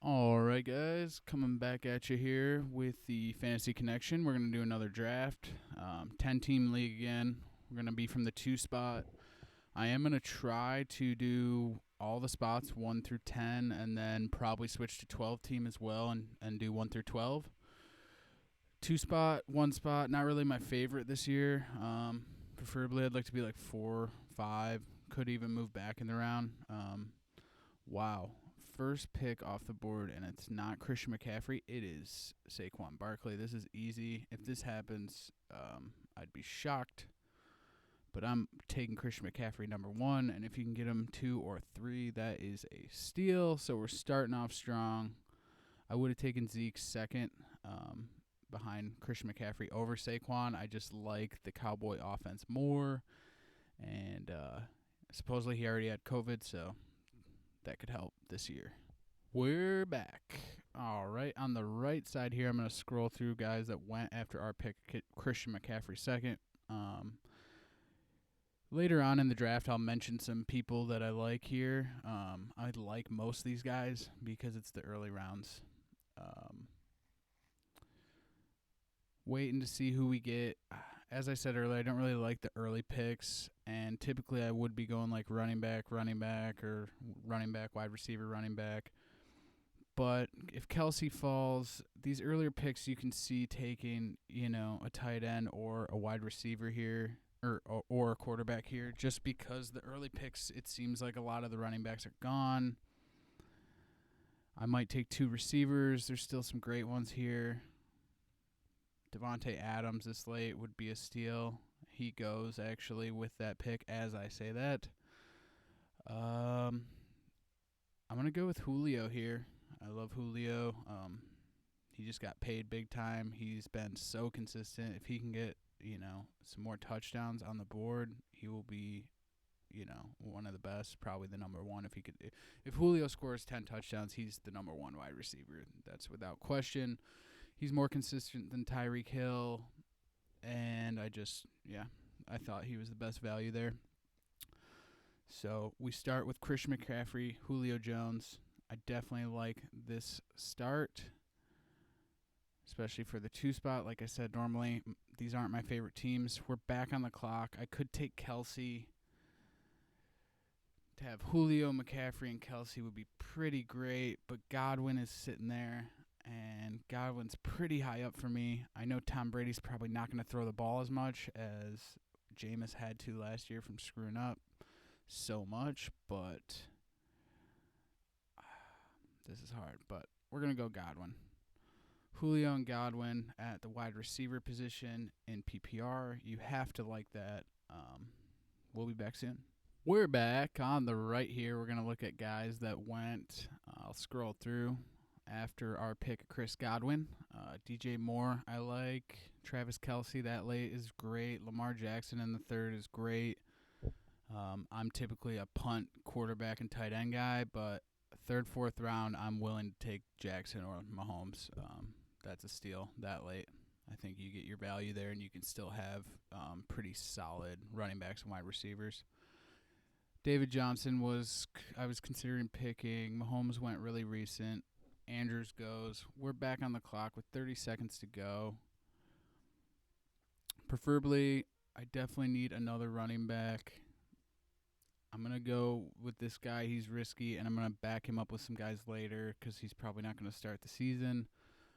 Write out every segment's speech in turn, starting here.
All right, guys, coming back at you here with the Fantasy Connection. We're going to do another draft, 10-team league again. We're going to be from the 2 spot. I am going to try to do all the spots 1 through 10 and then probably switch to 12 team as well and do 1 through 12. 2 spot, 1 spot, not really my favorite this year. Preferably I'd like to be like 4, 5, could even move back in the round. Wow. First pick off the board, and it's not Christian McCaffrey. It is Saquon Barkley. This is easy. If this happens, I'd be shocked. But I'm taking Christian McCaffrey number 1, and if you can get him 2 or 3, that is a steal. So we're starting off strong. I would have taken Zeke second behind Christian McCaffrey over Saquon. I just like the Cowboy offense more. And supposedly he already had COVID, so that could help this year. We're back. All right, on the right side here, I'm going to scroll through guys that went after our pick, Christian McCaffrey second. Later on in the draft, I'll mention some people that I like here. I like most of these guys because it's the early rounds. Waiting to see who we get. As I said earlier, I don't really like the early picks, and typically I would be going like running back, or running back, wide receiver, running back. But if Kelsey falls, these earlier picks you can see taking, a tight end or a wide receiver here, or a quarterback here, just because the early picks, it seems like a lot of the running backs are gone. I might take 2 receivers. There's still some great ones here. Devontae Adams this late would be a steal. He goes actually with that pick as I say that. I'm going to go with Julio here. I love Julio. He just got paid big time. He's been so consistent. If he can get, some more touchdowns on the board, he will be, one of the best, probably the number 1. If Julio scores 10 touchdowns, he's the number 1 wide receiver. That's without question. He's more consistent than Tyreek Hill, and I thought he was the best value there. So we start with Christian McCaffrey, Julio Jones. I definitely like this start, especially for the 2 spot. Like I said, normally these aren't my favorite teams. We're back on the clock. I could take Kelsey. To have Julio, McCaffrey, and Kelsey would be pretty great, but Godwin is sitting there, and Godwin's pretty high up for me. I know Tom Brady's probably not going to throw the ball as much as Jameis had to last year from screwing up so much, but this is hard. But we're going to go Godwin. Julio and Godwin at the wide receiver position in PPR. You have to like that. We'll be back soon. We're back on the right here. We're going to look at guys that went. I'll scroll through after our pick, Chris Godwin. DJ Moore, I like. Travis Kelce, that late is great. Lamar Jackson in the 3rd is great. I'm typically a punt, quarterback, and tight end guy, but 3rd, 4th round, I'm willing to take Jackson or Mahomes. That's a steal that late. I think you get your value there, and you can still have pretty solid running backs and wide receivers. David Johnson I was considering picking. Mahomes went really recent. Andrews goes. We're back on the clock with 30 seconds to go. Preferably, I definitely need another running back. I'm going to go with this guy. He's risky, and I'm going to back him up with some guys later because he's probably not going to start the season.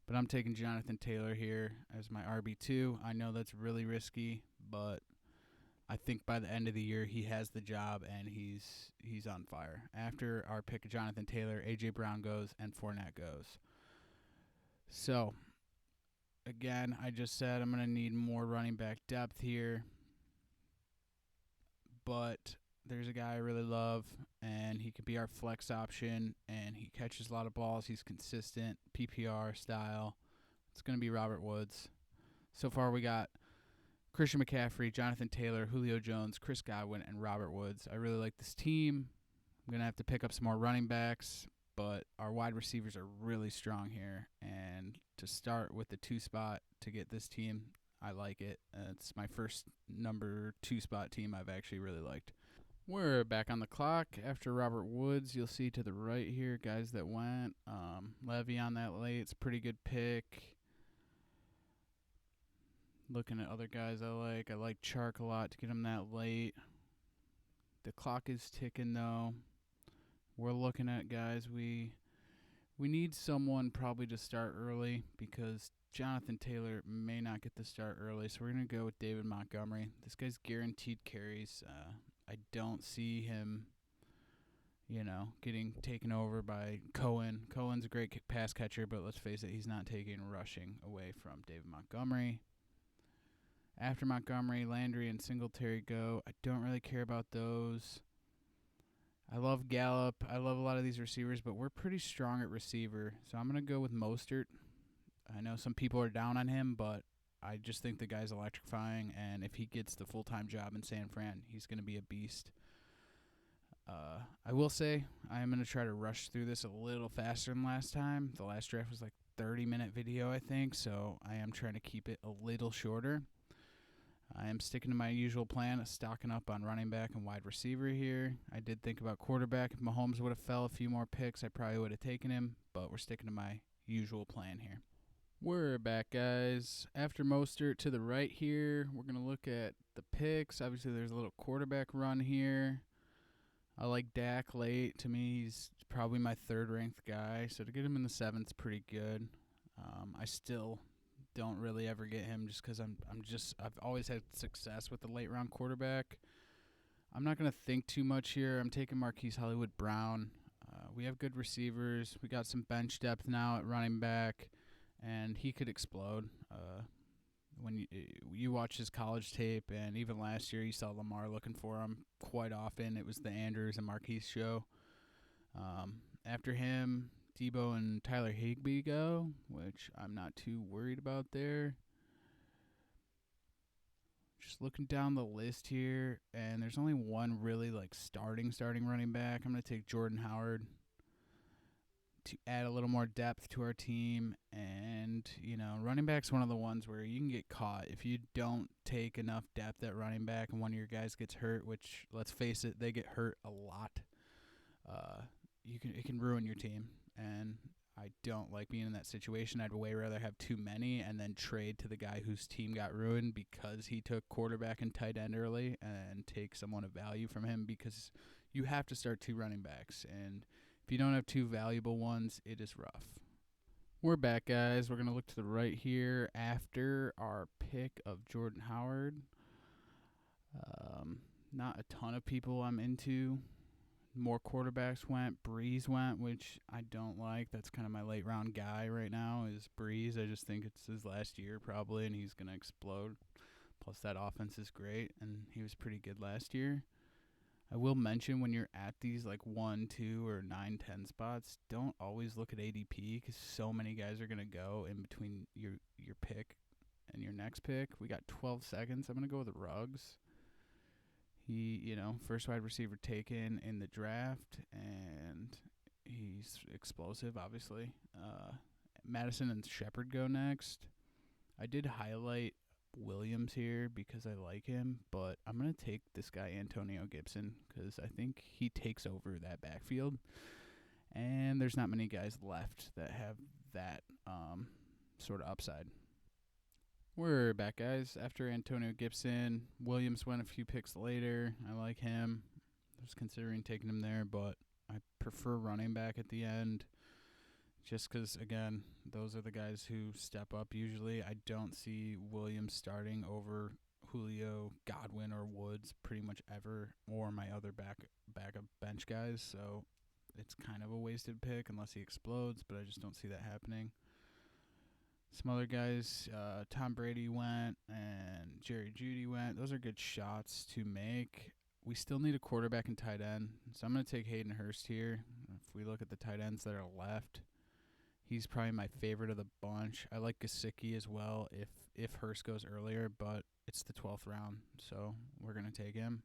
But I'm taking Jonathan Taylor here as my RB2. I know that's really risky, but I think by the end of the year he has the job and he's on fire. After our pick of Jonathan Taylor, A.J. Brown goes and Fournette goes. So, again, I just said I'm going to need more running back depth here. But there's a guy I really love, and he could be our flex option, and he catches a lot of balls. He's consistent, PPR style. It's going to be Robert Woods. So far we got Christian McCaffrey, Jonathan Taylor, Julio Jones, Chris Godwin, and Robert Woods. I really like this team. I'm going to have to pick up some more running backs, but our wide receivers are really strong here. And to start with the 2 spot to get this team, I like it. It's my first number 2 spot team I've actually really liked. We're back on the clock. After Robert Woods, you'll see to the right here guys that went. Levy on that late. It's a pretty good pick. Looking at other guys I like Chark a lot to get him that late. The clock is ticking though. We're looking at guys we need someone probably to start early because Jonathan Taylor may not get the start early, so we're going to go with David Montgomery. This guy's guaranteed carries. I don't see him, getting taken over by Cohen. Cohen's a great pass catcher, but let's face it, he's not taking rushing away from David Montgomery. After Montgomery, Landry and Singletary go. I don't really care about those. I love Gallup. I love a lot of these receivers, but we're pretty strong at receiver, so I'm going to go with Mostert. I know some people are down on him, but I just think the guy's electrifying, and if he gets the full-time job in San Fran, he's going to be a beast. I will say I am going to try to rush through this a little faster than last time. The last draft was like 30-minute video, I think, so I am trying to keep it a little shorter. I am sticking to my usual plan of stocking up on running back and wide receiver here. I did think about quarterback. If Mahomes would have fell a few more picks, I probably would have taken him, but we're sticking to my usual plan here. We're back, guys. After Mostert to the right here, we're going to look at the picks. Obviously, there's a little quarterback run here. I like Dak late. To me, he's probably my third-ranked guy, so to get him in the 7th is pretty good. I still don't really ever get him just because I've always had success with the late-round quarterback. I'm not going to think too much here. I'm taking Marquise Hollywood-Brown. We have good receivers. We got some bench depth now at running back, and he could explode. When you watch his college tape, and even last year you saw Lamar looking for him quite often. It was the Andrews and Marquise show. After him, Debo and Tyler Higbee go, which I'm not too worried about there. Just looking down the list here, and there's only one really starting running back. I'm going to take Jordan Howard to add a little more depth to our team. And, running back's one of the ones where you can get caught if you don't take enough depth at running back and one of your guys gets hurt, which, let's face it, they get hurt a lot. It can ruin your team, and I don't like being in that situation. I'd way rather have too many and then trade to the guy whose team got ruined because he took quarterback and tight end early and take someone of value from him, because you have to start 2 running backs, and if you don't have 2 valuable ones, it is rough. We're back, guys. We're going to look to the right here after our pick of Jordan Howard. Not a ton of people I'm into. More quarterbacks went. Breeze went, which I don't like. That's kind of my late round guy right now is Breeze. I just think it's his last year probably, and he's going to explode. Plus that offense is great, and he was pretty good last year. I will mention when you're at these 1, 2, or 9, 10 spots, don't always look at ADP because so many guys are going to go in between your pick and your next pick. We got 12 seconds. I'm going to go with Ruggs. He, first wide receiver taken in the draft, and he's explosive, obviously. Madison and Shepard go next. I did highlight Williams here because I like him, but I'm going to take this guy Antonio Gibson because I think he takes over that backfield, and there's not many guys left that have that sort of upside. We're back, guys. After Antonio Gibson, Williams went a few picks later. I like him. I was considering taking him there, but I prefer running back at the end. Just because, again, those are the guys who step up usually. I don't see Williams starting over Julio, Godwin, or Woods pretty much ever, or my other backup bench guys. So it's kind of a wasted pick unless he explodes, but I just don't see that happening. Some other guys, Tom Brady went and Jerry Jeudy went. Those are good shots to make. We still need a quarterback and tight end, so I'm going to take Hayden Hurst here. If we look at the tight ends that are left, he's probably my favorite of the bunch. I like Gesicki as well if Hurst goes earlier, but it's the 12th round, so we're going to take him.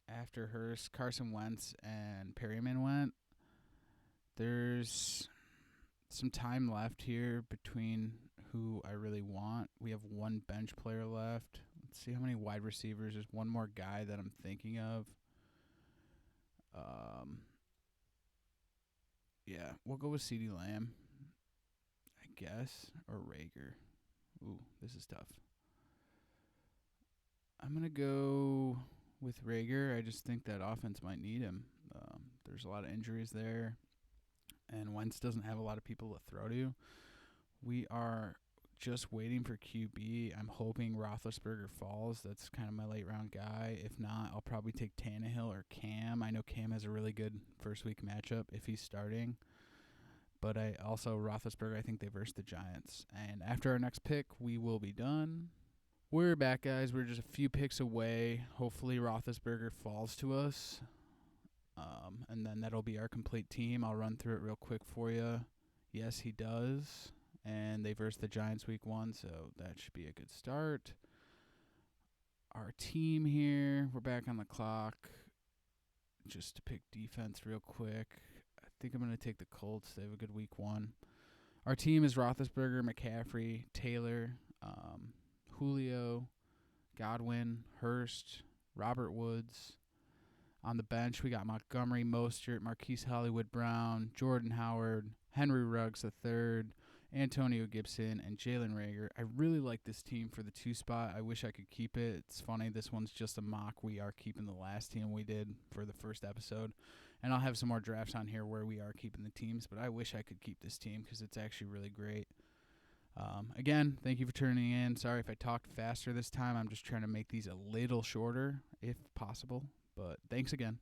After Hurst, Carson Wentz and Perryman went. There's some time left here between who I really want. We have one bench player left. Let's see how many wide receivers. There's one more guy that I'm thinking of. Yeah, we'll go with CeeDee Lamb, I guess, or Rager. Ooh, this is tough. I'm going to go with Rager. I just think that offense might need him. There's a lot of injuries there, and Wentz doesn't have a lot of people to throw to. We are just waiting for QB. I'm hoping Roethlisberger falls. That's kind of my late round guy. If not, I'll probably take Tannehill or Cam. I know Cam has a really good first week matchup if he's starting. But I also, Roethlisberger, I think they verse the Giants. And after our next pick, we will be done. We're back, guys. We're just a few picks away. Hopefully Roethlisberger falls to us. And then that'll be our complete team. I'll run through it real quick for you. Yes, he does. And they verse the Giants week 1, so that should be a good start. Our team here, we're back on the clock. Just to pick defense real quick. I think I'm going to take the Colts. They have a good week 1. Our team is Roethlisberger, McCaffrey, Taylor, Julio, Godwin, Hurst, Robert Woods. On the bench, we got Montgomery, Mostert, Marquise Hollywood-Brown, Jordan Howard, Henry Ruggs III, Antonio Gibson, and Jalen Reagor. I really like this team for the 2 spot. I wish I could keep it. It's funny, this one's just a mock. We are keeping the last team we did for the first episode. And I'll have some more drafts on here where we are keeping the teams, but I wish I could keep this team because it's actually really great. Again, thank you for tuning in. Sorry if I talked faster this time. I'm just trying to make these a little shorter if possible. But thanks again.